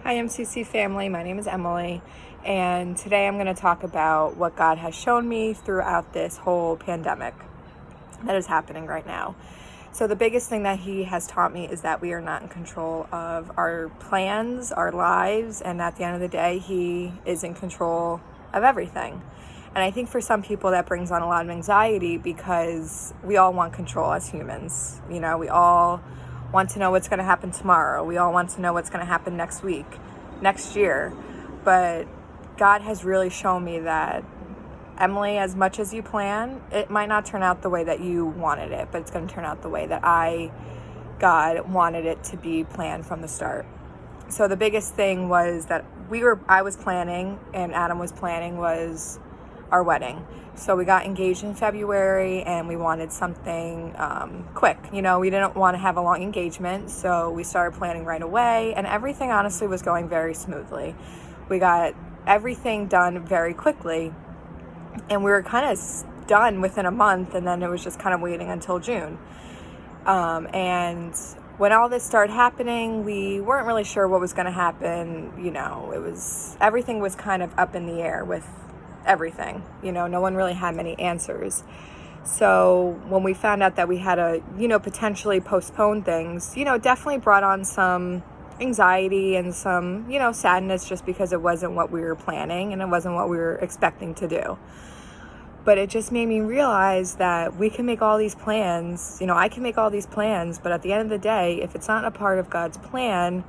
Hi, MCC family. My name is Emily, and today I'm going to talk about what God has shown me throughout this whole pandemic that is happening right now. So, the biggest thing that He has taught me is that we are not in control of our plans, our lives, and at the end of the day, He is in control of everything. And I think for some people that brings on a lot of anxiety because we all want control as humans. We all want to know what's going to happen tomorrow. We all want to know what's going to happen next week, next year. But God has really shown me that, Emily, as much as you plan, it might not turn out the way that you wanted it, but it's going to turn out the way that God, wanted it to be planned from the start. So the biggest thing was that I was planning and Adam was planning was our wedding. So we got engaged in February and we wanted something quick. We didn't want to have a long engagement, so we started planning right away, and everything honestly was going very smoothly. We got everything done very quickly, and we were kind of done within a month, and then it was just kind of waiting until June. And when all this started happening, we weren't really sure what was going to happen. Everything was kind of up in the air with everything. No one really had many answers. So when we found out that we had to, potentially postpone things, it definitely brought on some anxiety and some, sadness, just because it wasn't what we were planning and it wasn't what we were expecting to do. But it just made me realize that we can make all these plans, I can make all these plans, but at the end of the day, if it's not a part of God's plan,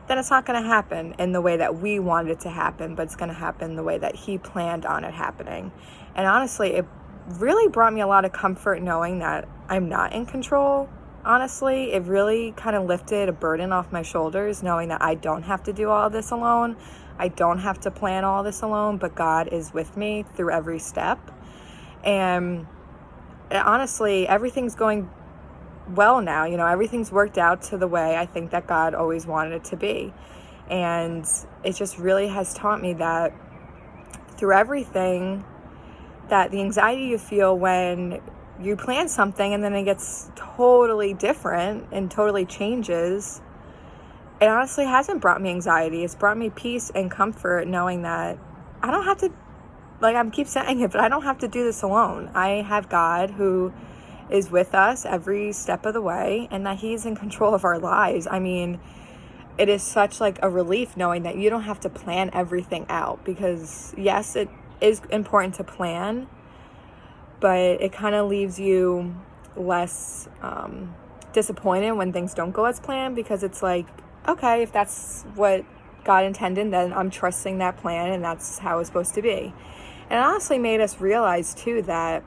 then it's not going to happen in the way that we wanted it to happen, but it's going to happen the way that He planned on it happening. And honestly, it really brought me a lot of comfort knowing that I'm not in control. Honestly, it really kind of lifted a burden off my shoulders, knowing that I don't have to do all this alone. I don't have to plan all this alone, but God is with me through every step. And honestly, everything's going well now. Everything's worked out to the way I think that God always wanted it to be. And it just really has taught me that through everything, that the anxiety you feel when you plan something and then it gets totally different and totally changes, it honestly hasn't brought me anxiety. It's brought me peace and comfort knowing that I don't have to, I keep saying it, but I don't have to do this alone. I have God who is with us every step of the way, and that He's in control of our lives. I mean, it is such a relief knowing that you don't have to plan everything out, because yes, it is important to plan, but it kind of leaves you less disappointed when things don't go as planned, because it's okay, if that's what God intended, then I'm trusting that plan and that's how it's supposed to be. And it honestly made us realize too that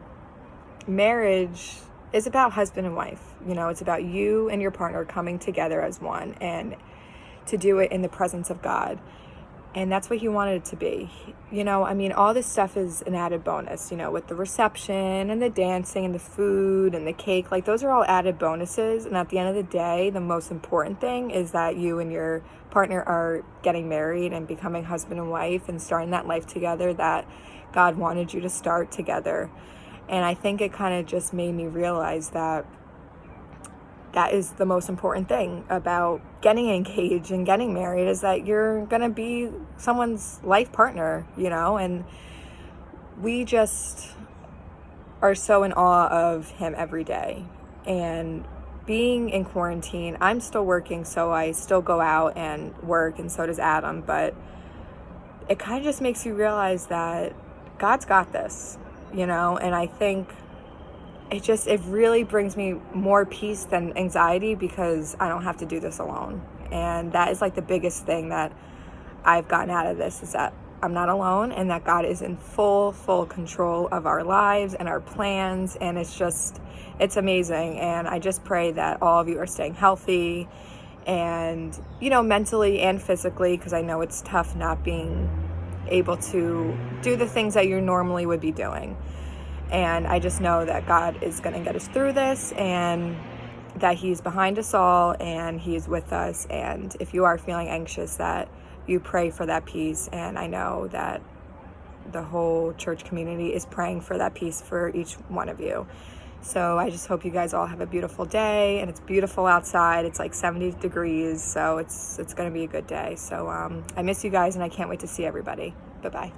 marriage is about husband and wife. It's about you and your partner coming together as one, and to do it in the presence of God. And that's what He wanted it to be. All this stuff is an added bonus, with the reception and the dancing and the food and the cake. Those are all added bonuses. And at the end of the day, the most important thing is that you and your partner are getting married and becoming husband and wife and starting that life together that God wanted you to start together. And I think it kind of just made me realize that is the most important thing about getting engaged and getting married, is that you're going to be someone's life partner, and we just are so in awe of Him every day. And being in quarantine, I'm still working, so I still go out and work, and so does Adam, but it kind of just makes you realize that God's got this, and I think it really brings me more peace than anxiety, because I don't have to do this alone. And that is the biggest thing that I've gotten out of this, is that I'm not alone, and that God is in full control of our lives and our plans. And it's amazing. And I just pray that all of you are staying healthy and, mentally and physically, because I know it's tough not being able to do the things that you normally would be doing. And I just know that God is going to get us through this, and that He's behind us all and He's with us. And if you are feeling anxious, that you pray for that peace. And I know that the whole church community is praying for that peace for each one of you. So I just hope you guys all have a beautiful day, and it's beautiful outside. It's like 70 degrees, so it's going to be a good day. So I miss you guys, and I can't wait to see everybody. Bye-bye.